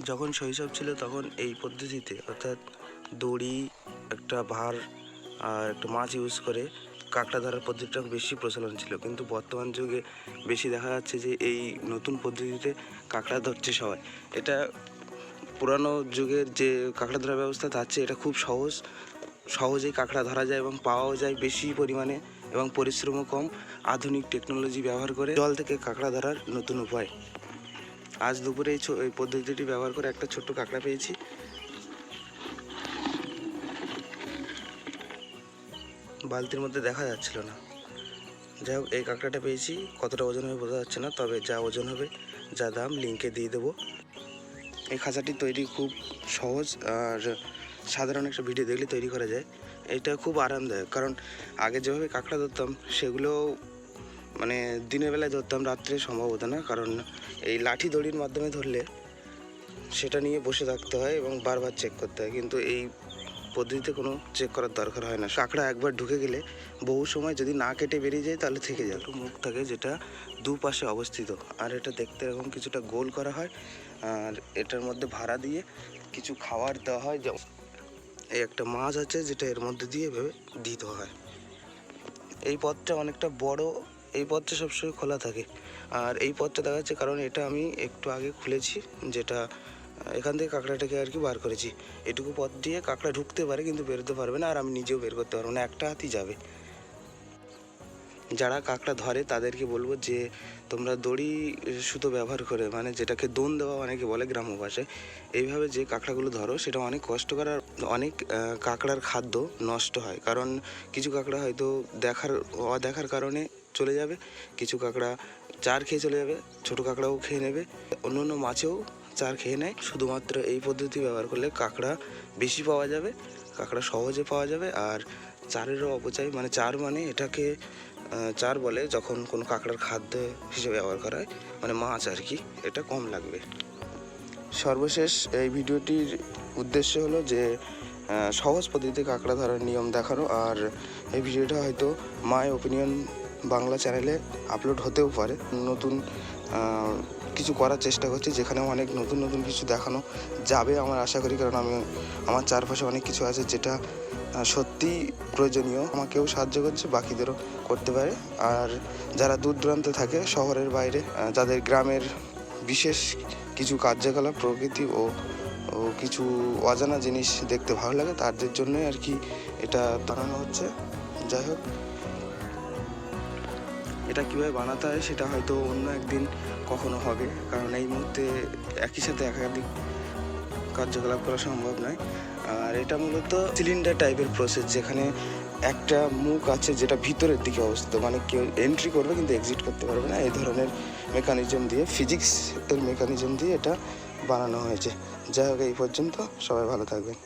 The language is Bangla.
যখন শৈশব ছিল তখন এই পদ্ধতিতে অর্থাৎ দড়ি, একটা ভার আর একটা মাছ ইউজ করে কাঁকড়া ধরার পদ্ধতিটা বেশি প্রচলন ছিল, কিন্তু বর্তমান যুগে বেশি দেখা যাচ্ছে যে এই নতুন পদ্ধতিতে কাঁকড়া ধরছে সবাই। এটা পুরানো যুগের যে কাঁকড়া ধরার ব্যবস্থা তার চেয়ে এটা খুব সহজেই কাঁকড়া ধরা যায় এবং পাওয়াও যায় বেশি পরিমাণে এবং পরিশ্রমও কম। আধুনিক টেকনোলজি ব্যবহার করে জল থেকে কাঁকড়া ধরার নতুন উপায়। আজ দুপুরে এই পদ্ধতিটি ব্যবহার করে একটা ছোট্ট কাঁকড়া পেয়েছি। বালতির মধ্যে দেখা যাচ্ছিল না। যাই হোক, এই কাঁকড়াটা পেয়েছি। কতটা ওজন হবে বোঝা যাচ্ছে না, তবে যা ওজন হবে, যা দাম লিঙ্কে দিয়ে দেবো। এই খাঁচাটি তৈরি খুব সহজ আর সাধারণ একটা ভিডিও দেখলে তৈরি করা যায়। এটা খুব আরামদায়ক, কারণ আগে যেভাবে কাঁকড়া ধরতাম সেগুলো মানে দিনের বেলায় ধরতাম, রাত্রে সম্ভব হতো না, কারণ এই লাঠি দড়ির মাধ্যমে ধরলে সেটা নিয়ে বসে থাকতে হয় এবং বারবার চেক করতে হয়, কিন্তু এই পদ্ধতিতে কোনো চেক করার দরকার হয় না। কাঁকড়া একবার ঢুকে গেলে বহু সময় যদি না কেটে বেরিয়ে যায় তাহলে থেকে যায়। একটু মুখ থাকে যেটা দুপাশে অবস্থিত, আর এটা দেখতে এরকম কিছুটা গোল করা হয়, আর এটার মধ্যে ভাড়া দিয়ে কিছু খাবার দেওয়া হয়। যেমন এই একটা মাছ আছে যেটা এর মধ্যে দিয়ে এভাবে দিতে হয়। এই পথটা অনেকটা বড়, এই পথটা সবসময় খোলা থাকে। আর এই পথটা দেখা যাচ্ছে কারণ এটা আমি একটু আগে খুলেছি, যেটা এখান থেকে কাঁকড়াটাকে আর কি বার করেছি। এটুকু পথ দিয়ে কাঁকড়া ঢুকতে পারে কিন্তু বেরোতে পারবে না, আর আমি নিজেও বের করতে পারবো না, একটা হাতই যাবে। যারা কাঁকড়া ধরে তাদেরকে বলবো যে তোমরা দড়ি সুতো ব্যবহার করে, মানে যেটাকে দোন দেওয়া অনেকে বলে গ্রাম্য ভাষায়, এইভাবে যে কাঁকড়াগুলো ধরো সেটা অনেক কষ্টকর। আর অনেক কাঁকড়ার খাদ্য নষ্ট হয়, কারণ কিছু কাঁকড়া হয়তো অদেখার কারণে চলে যাবে, কিছু কাঁকড়া চার খেয়ে চলে যাবে, ছোটো কাঁকড়াও খেয়ে নেবে, অন্য অন্য মাছেও চার খেয়ে নেয়। শুধুমাত্র এই পদ্ধতি ব্যবহার করলে কাঁকড়া বেশি পাওয়া যাবে, কাঁকড়া সহজে পাওয়া যাবে। আর চারেরও অপচয়, মানে চার মানে এটাকে চার বলে যখন কোনো কাঁকড়ার খাদ্য হিসেবে ব্যবহার করা হয়, মানে মাছ আর কি, এটা কম লাগবে। সর্বশেষ এই ভিডিওটির উদ্দেশ্য হলো যে সহজ পদ্ধতিতে কাঁকড়া ধরার নিয়ম দেখানো। আর এই ভিডিওটা হয়তো মাই ওপিনিয়ন বাংলা চ্যানেলে আপলোড হতেও পারে। নতুন কিছু করার চেষ্টা করছি, যেখানে অনেক নতুন নতুন কিছু দেখানো যাবে আমার আশা করি, কারণ আমার চারপাশে অনেক কিছু আছে যেটা সত্যি প্রয়োজনীয়। আমাকেও সাহায্য করছে, বাকিদেরও করতে পারে। আর যারা দূর দূরান্তে থাকে, শহরের বাইরে, যাদের গ্রামের বিশেষ কিছু কার্যকলাপ, প্রকৃতি ও কিছু অজানা জিনিস দেখতে ভালো লাগে, তাদের জন্যই আর কি এটা বানানো হচ্ছে। যাই হোক, এটা কীভাবে বানাতে হয় সেটা হয়তো অন্য একদিন কখনো হবে, কারণ এই মুহূর্তে একই সাথে একাধিক কার্যকলাপ করা সম্ভব নয়। আর এটা মূলত সিলিন্ডার টাইপের প্রসেস, যেখানে একটা মুখ আছে যেটা ভিতরের দিকে অবস্থিত, মানে কেউ এন্ট্রি করবে কিন্তু এক্সিট করতে পারবে না। এই ধরনের মেকানিজম দিয়ে, ফিজিক্সের মেকানিজম দিয়ে এটা বানানো হয়েছে। যাই হোক, এই পর্যন্ত, সবাই ভালো থাকবেন।